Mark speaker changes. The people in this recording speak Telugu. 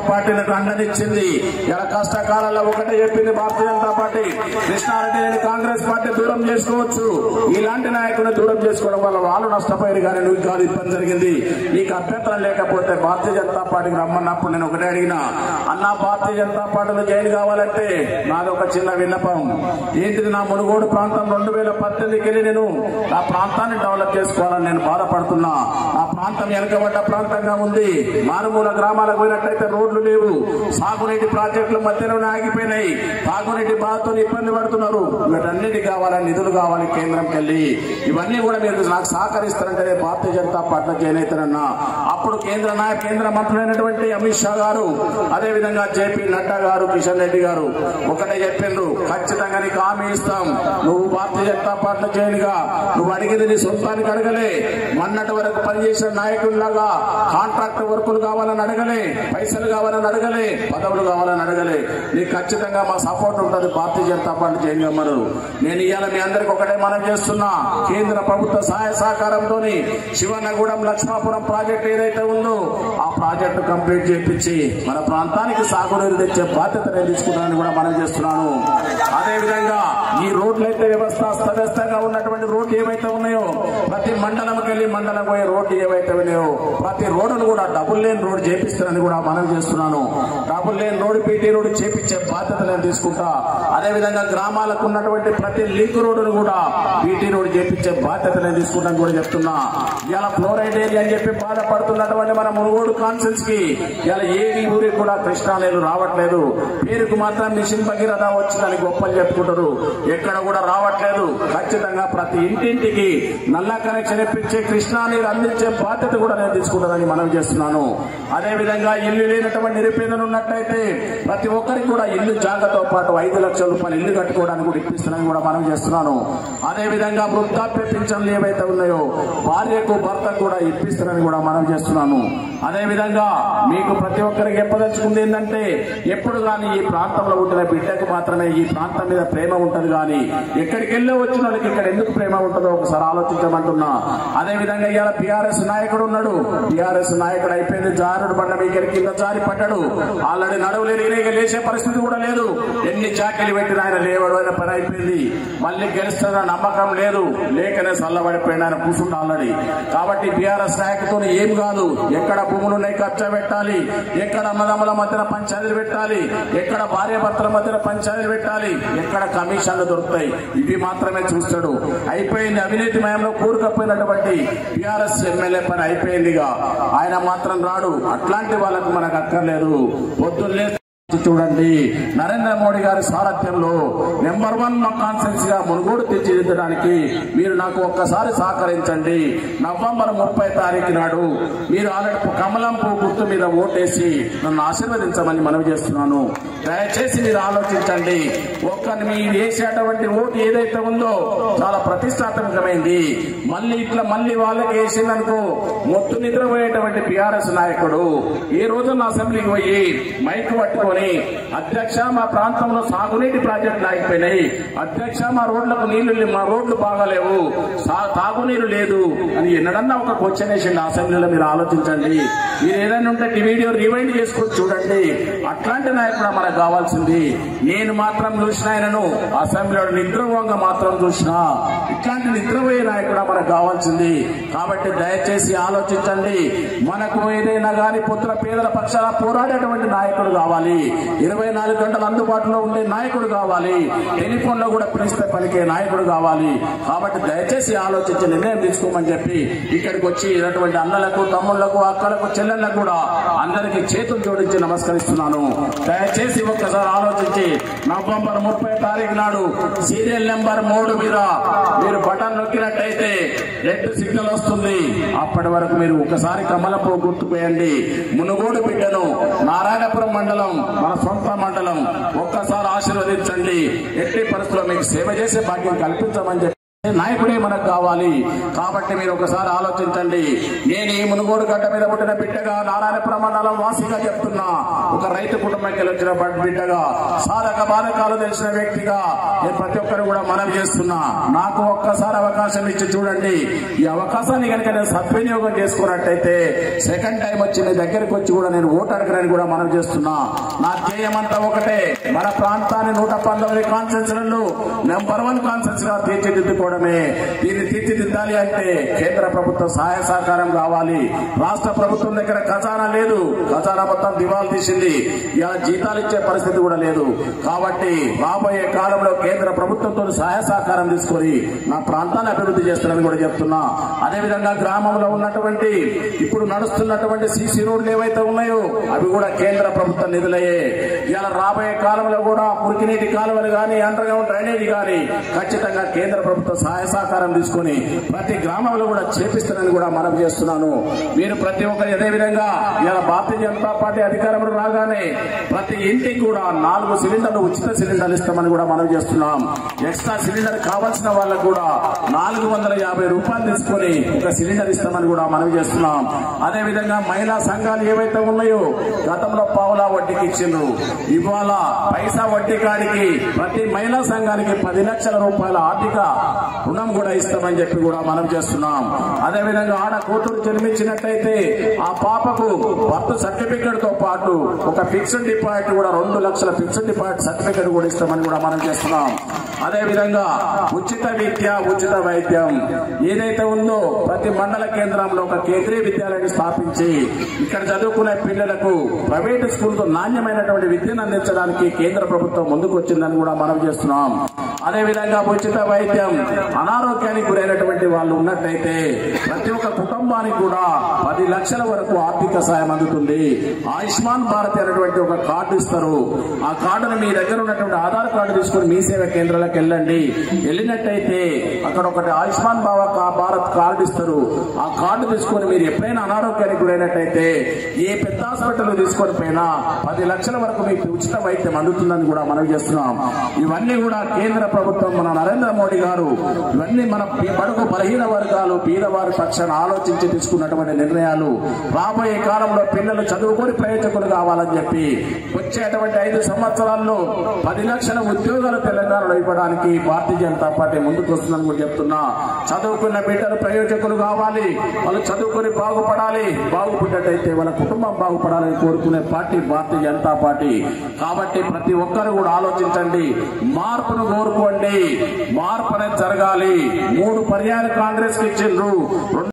Speaker 1: పార్టీలకు అండనిచ్చింది. ఇలా కష్టకాలంలో ఒకటే చెప్పింది భారతీయ జనతా పార్టీ, కృష్ణారెడ్డిని కాంగ్రెస్ పార్టీ దూరం చేసుకోవచ్చు. ఇలాంటి నాయకులను దూరం చేసుకోవడం వల్ల వాళ్ళు నష్టపోయారు కానీ నువ్వు కాదు ఇబ్బంది జరిగింది. నీకు అభ్యంతరం లేకపోతే భారతీయ జనతా పార్టీకి రమ్మన్నప్పుడు నేను ఒకటే అడిగినా, అన్నా భారతీయ జనతా పార్టీలో జాయిన్ కావాలంటే నాది ఒక చిన్న విన్నపం. ఏంటిది, నా మునుగోడు ప్రాంతం 2018కి వెళ్ళి నేను ఆ ప్రాంతాన్ని డెవలప్ చేసుకోవాలని నేను బాధపడుతున్నా. ఆ ప్రాంతం వెనకబడ్డ ప్రాంతంగా ఉంది. మారుమూల గ్రామాలకు పోయినట్లయితే రోడ్లు లేవు, సాగునీటి ప్రాజెక్టులు మధ్యలోనే ఆగిపోయినాయి, తాగునీటి బాధతో ఇబ్బంది పడుతున్నారు. వీటన్నిటి కావాలని నిధులు కావాలి కేంద్రంకి వెళ్ళి. ఇవన్నీ కూడా మీరు నాకు సహకరిస్తారంటే భారతీయ జనతా పార్టీలో జాయిన్ అవుతారన్నా. అప్పుడు కేంద్ర మంత్రులైనటువంటి అమిత్ షా గారు, అదేవిధంగా జేపీ నడ్డా గారు, కిషన్ రెడ్డి గారు ఒకటే చెప్పిండ్రు, ఖచ్చితంగా నీకు హామీ ఇస్తాం, నువ్వు భారతీయ జనతా పార్టీలో జాయిన్ గా. నువ్వు అడిగింది నీ సొంతానికి అడగలే, మొన్నటి వరకు పనిచేసిన నాయకుల్లాగా కాంట్రాక్ట్ వర్కులు కావాలని అడగలే, పైసలు కావాలని అడగలే, పదవులు కావాలని అడగలే. నీకు ఖచ్చితంగా మా సపోర్ట్ ఉంటుంది భారతీయ జనతా పార్టీ జాయిన్ కమ్మరు. నేను ఇవాళ మీ అందరికి ఒకటే మనం చేస్తున్నా, కేంద్ర ప్రభుత్వ సహాయ సహకారంతో శివనగూడెం లక్ష్మాపురం ప్రాజెక్టు ఏదైతే ఉందో ఆ ప్రాజెక్టు కంప్లీట్ చేయించి మన ప్రాంతానికి సాగునీరు తెచ్చే బాధ్యత నేను తీసుకుంటానని కూడా మనం చేస్తున్నాను. అదేవిధంగా ఈ రోడ్లు అయితే వ్యవస్థగా ఉన్నటువంటి రోడ్లు ఏవైతే ఉన్నాయో, ప్రతి మండలంకి వెళ్ళి మండలం పోయే రోడ్లు ఏవైతే ఉన్నాయో ప్రతి రోడ్డును కూడా డబుల్ లేన్ రోడ్ చేపిస్తానని కూడా మనం చేస్తున్నాను. Double lane road, PT road చేపించే బాధ్యత నేను తీసుకుంటా. అదేవిధంగా గ్రామాలకు ఉన్నటువంటి ప్రతి లింక్ రోడ్డును కూడా పీటీ రోడ్ చేపించే బాధ్యత నేను తీసుకుంటాను కూడా చెప్తున్నా. ఇలా ఫ్లోరైడ్ ఏరియా అని చెప్పి బాధపడుతున్నటువంటి మన మునుగోడు కాన్సెన్స్ కి ఇలా ఏది ఊరికి కూడా కృష్ణా నీళ్లు రావట్లేదు. పేరుకు మాత్రం మిషన్ భగీరథ వచ్చిందని గొప్పలు చెప్పుకుంటారు, ఎక్కడ కూడా రావట్లేదు. ఖచ్చితంగా ప్రతి ఇంటింటికి నల్ల కనెక్షన్ ఇప్పించే కృష్ణా నీరు అందించే బాధ్యత కూడా నేను తీసుకుంటానని మనం చేస్తున్నాను. అదేవిధంగా ఇల్లు లేనటువంటి నిరుపేదలు ఉన్నట్లయితే ప్రతి ఒక్కరికి కూడా ఇల్లు జాగతో పాటు 5 లక్షల రూపాయలు ఇల్లు కట్టుకోవడానికి కూడా ఇప్పిస్తున్నానని కూడా మనం చేస్తున్నాను. అదేవిధంగా వృద్ధాప్య పింఛన్లు ఏవైతే ఉన్నాయో భార్యకు భర్తకు కూడా ఇప్పిస్తానని కూడా మనం చేస్తున్నాను. అదేవిధంగా మీకు ప్రతి ఒక్కరికి చెప్పదలుచుకుంది ఏంటంటే, ఎప్పుడు కానీ ఈ ప్రాంతంలో ఉంటున్న బిడ్డకు మాత్రమే ఈ ప్రాంతం మీద ప్రేమ ఉంటది కానీ ఎక్కడికి వెళ్ళి వచ్చిన వాళ్ళకి ఇక్కడ ఎందుకు ప్రేమ ఉంటుందో ఒకసారి ఆలోచించమంటున్నా. అదేవిధంగా ఇవాళ బీఆర్ఎస్ నాయకుడు ఉన్నాడు, బీఆర్ఎస్ నాయకుడు అయిపోయింది, జారుడు బండ మీ కింద జారి పడ్డాడు, ఆల్రెడీ నడవలేని లేచే పరిస్థితి కూడా లేదు. ఎన్ని చాకలి పెట్టిన ఆయన లేవడు, ఆయన పని అయిపోయింది. మళ్ళీ గెలుస్తున్న నమ్మకం లేదు, లేకనే చల్లబడిపోయిన ఆయన కూర్చుంటా ఆల్రెడీ. కాబట్టి బీఆర్ఎస్ నాయకుతో ఏం కాదు, ఎక్కడ భూములు ఉన్నాయి ఖర్చు పెట్టాలి, ఎక్కడ అన్నదమ్ముల మధ్యన పంచాయతీలు పెట్టాలి, ఎక్కడ భార్య భర్తల మధ్యన పంచాయతీలు పెట్టాలి, ఎక్కడ కమిషన్లు దొరుకుతాయి, ఇవి మాత్రమే చూస్తాడు. అయిపోయింది, అవినీతి మయంలో కూరుకపోయినటువంటి బీఆర్ఎస్ ఎమ్మెల్యే పని అయిపోయిందిగా, ఆయన మాత్రం రాడు. అట్లాంటి వాళ్ళకు మనకు అక్కర్లేదు. పొద్దున్నే చూడండి, నరేంద్ర మోడీ గారి సారథ్యంలో నెంబర్ 1 కాన్ఫరెన్స్ గా మునుగోడు తీర్చిదిద్దడానికి మీరు నాకు ఒక్కసారి సహకరించండి. నవంబర్ 30 తారీఖు నాడు మీరు ఆల్రెడీ కమలం పువ్వు గుర్తు మీద ఓటేసి నన్ను ఆశీర్వదించమని మనవి చేస్తున్నాను. దయచేసి మీరు ఆలోచించండి. మీరు వేసేటువంటి ఓటు ఏదైతే ఉందో చాలా ప్రతిష్టాత్మకమైంది. మళ్ళీ వాళ్ళకి వేసిందనుకో మొట్టు నిద్రపోయేటువంటి బీఆర్ఎస్ నాయకుడు ఈ రోజు నా అసెంబ్లీకి పోయి మైక్ పట్టుకొని, అధ్యక్ష మా ప్రాంతంలో సాగునీటి ప్రాజెక్టులు ఆగిపోయినాయి, అధ్యక్ష మా రోడ్లు బాగాలేవు, తాగునీరు లేదు అని ఎన్నడన్నా ఒక క్వశ్చన్ వేసింది అసెంబ్లీలో. మీరు ఆలోచించండి. మీరు ఏదైనా ఉంటే వీడియో రివైండ్ చేసుకొని చూడండి. అట్లాంటి నాయకుడు మనకు కావాల్సింది. నేను మాత్రం చూసిన ఆయనను అసెంబ్లీలో నిద్రపోగా మాత్రం చూసిన, ఇట్లాంటి నిద్రపోయే నాయకుడు మనకు కావాల్సింది. కాబట్టి దయచేసి ఆలోచించండి. మనకు ఏదైనా కానీ పుత్ర పేదల పక్షాన పోరాడేటువంటి నాయకుడు కావాలి, 24 గంటలు అందుబాటులో ఉండే నాయకుడు కావాలి, టెలిఫోన్ లో కూడా పిలిస్తే పలికే నాయకుడు కావాలి. కాబట్టి దయచేసి ఆలోచించి నిర్ణయం తీసుకోమని చెప్పి ఇక్కడికి వచ్చి ఇటువంటి అన్నలకు, తమ్ముళ్లకు, అక్కలకు, చెల్లెళ్లకు కూడా అందరికీ చేతులు జోడించి నమస్కరిస్తున్నాను. దయచేసి ఒక్కసారి ఆలోచించి నవంబర్ 30 తారీఖు నాడు సీరియల్ నెంబర్ 3 మీద మీరు బటన్ నొక్కినట్టయితే రెడ్ సిగ్నల్ వస్తుంది. అప్పటి వరకు మీరు ఒకసారి కమలపు గుర్తుపోయండి. మునుగోడు బిడ్డను, నారాయణపురం మండలం మన సొంత మండలం, ఒక్కసారి ఆశీర్వదించండి. ఎట్టి పరిస్థితుల్లో మీకు సేవ చేసే భాగ్యం కల్పించమని చెప్పి నాయకుడే మనకు కావాలి. కాబట్టి మీరు ఒకసారి ఆలోచించండి. నేను ఈ మునుగోడు గడ్డ మీద పుట్టిన బిడ్డగా, నారాయణపురం మండలం వాసిగా చెప్తున్నా, ఒక రైతు కుటుంబంకి వచ్చిన బిడ్డగా, సాధక బాధకాలు తెలిసిన వ్యక్తిగా నేను ప్రతి ఒక్కరు కూడా మనవి చేస్తున్నా. నాకు ఒక్కసారి అవకాశం ఇచ్చి చూడండి. ఈ అవకాశాన్ని కనుక నేను సద్వినియోగం చేసుకున్నట్టయితే సెకండ్ టైం వచ్చి మీ దగ్గరికి వచ్చి కూడా నేను ఓటు అడగడానికి కూడా మనవి చేస్తున్నా. నా ధ్యేయమంతా ఒకటే, మన ప్రాంతాన్ని 119 కాన్స్టిట్యూన్సీలలో నెంబర్ 1 కాన్స్టిట్యూన్సీ గా తీర్చిదిద్దుకోవడం. దీన్ని తీర్చిదిద్దాలి అంటే కేంద్ర ప్రభుత్వం సహాయ సహకారం కావాలి. రాష్ట్ర ప్రభుత్వం దగ్గర ఖజానా లేదు, ఖజానా మొత్తం దివాలు తీసింది. ఇలా జీతాలు ఇచ్చే పరిస్థితి కూడా లేదు. కాబట్టి రాబోయే కాలంలో కేంద్ర ప్రభుత్వంతో సహాయ సహకారం తీసుకొని నా ప్రాంతాన్ని అభివృద్ధి చేస్తానని కూడా చెప్తున్నా. అదేవిధంగా గ్రామంలో ఉన్నటువంటి ఇప్పుడు నడుస్తున్నటువంటి సీసీ రోడ్లు ఏవైతే ఉన్నాయో అవి కూడా కేంద్ర ప్రభుత్వ నిధులయ్యే. ఇలా రాబోయే కాలంలో కూడా మురికినీటి కాలువలు కానీ, అండర్ గ్రౌండ్ డ్రైనేజీ కానీ ఖచ్చితంగా కేంద్ర ప్రభుత్వం సహాయ సహకారం తీసుకుని ప్రతి గ్రామంలో కూడా చేపిస్తానని కూడా మనవి చేస్తున్నాను. మీరు ప్రతి ఒక్కరు అదేవిధంగా ఇలా భారతీయ జనతా పార్టీ అధికారంలో రాగానే ప్రతి ఇంటికి కూడా 4 సిలిండర్లు ఉచిత సిలిండర్లు ఇస్తామని కూడా మనవి చేస్తున్నాం. ఎక్స్ట్రా సిలిండర్ కావాల్సిన వాళ్ళకు కూడా 450 రూపాయలు తీసుకుని ఒక సిలిండర్ ఇస్తామని కూడా మనవి చేస్తున్నాం. అదేవిధంగా మహిళా సంఘాలు ఏవైతే ఉన్నాయో గతంలో పావులా వడ్డీకి ఇచ్చిండ్రు, ఇవాళ పైసా వడ్డీ కాడికి ప్రతి మహిళా సంఘానికి 10 లక్షల రూపాయల ఆర్థిక రుణం కూడా ఇస్తామని చెప్పి కూడా మనం చేస్తున్నాం. అదేవిధంగా ఆడ కూతురు జన్మించినట్టయితే ఆ పాపకు బర్త్ సర్టిఫికేట్ తో పాటు ఒక ఫిక్స్డ్ డిపాజిట్ కూడా 2 లక్షల ఫిక్స్డ్ డిపాజిట్ సర్టిఫికేట్ కూడా ఇస్తామని కూడా మనం చేస్తున్నాం. అదేవిధంగా ఉచిత విద్య, ఉచిత వైద్యం ఏదైతే ఉందో ప్రతి మండల కేంద్రంలో ఒక కేంద్రీయ విద్యాలయాన్ని స్థాపించి ఇక్కడ చదువుకునే పిల్లలకు ప్రైవేటు స్కూల్తో నాణ్యమైనటువంటి విద్యను అందించడానికి కేంద్ర ప్రభుత్వం ముందుకు వచ్చిందని కూడా మనం చేస్తున్నాం. అదేవిధంగా ఉచిత వైద్యం, అనారోగ్యానికి గురైనటువంటి వాళ్ళు ఉన్నట్టయితే ప్రతి ఒక్క కుటుంబానికి కూడా 10 లక్షల వరకు ఆర్థిక సాయం అందుతుంది. ఆయుష్మాన్ భారత్ అనేటువంటి ఒక కార్డు ఇస్తారు. ఆ కార్డును మీ దగ్గర ఉన్నటువంటి ఆధార్ కార్డు తీసుకుని మీ సేవ కేంద్రాలకు వెళ్ళండి. వెళ్ళినట్టయితే అక్కడ ఒకటి ఆయుష్మాన్ భారత్ కార్డు ఇస్తారు. ఆ కార్డు తీసుకుని మీరు ఎప్పుడైనా అనారోగ్యానికి గురైనట్టయితే ఏ పెద్ద హాస్పిటల్ తీసుకొని పోయినా 10 లక్షల వరకు మీకు ఉచిత వైద్యం అందుతుందని కూడా మనం చేస్తున్నాం. ఇవన్నీ కూడా కేంద్ర ప్రభుత్వం, మన నరేంద్ర మోడీ గారు ఇవన్నీ మన బడుగు బలహీన వర్గాలు, పేదవారి పక్షాన ఆలోచించి తీసుకున్నటువంటి నిర్ణయాలు. రాబోయే కాలంలో పిల్లలు చదువుకొని ప్రయోజకులు కావాలని చెప్పి వచ్చేటువంటి 5 సంవత్సరాల్లో 10 లక్షల ఉద్యోగాలు తెలంగాణలో ఇవ్వడానికి భారతీయ జనతా పార్టీ ముందుకు వస్తుందని కూడా చెప్తున్నా. చదువుకున్న బిడ్డలు ప్రయోజకులు కావాలి, వాళ్ళు చదువుకొని బాగుపడాలి, బాగుపడ్డట్టయితే వాళ్ళ కుటుంబం బాగుపడాలని కోరుకునే పార్టీ భారతీయ జనతా పార్టీ. కాబట్టి ప్రతి ఒక్కరు కూడా ఆలోచించండి, మార్పును కోరుకోండి, మార్పు అనేది జరగాలి. 3 పర్యాయాలు కాంగ్రెస్ కి ఇచ్చిండ్రు.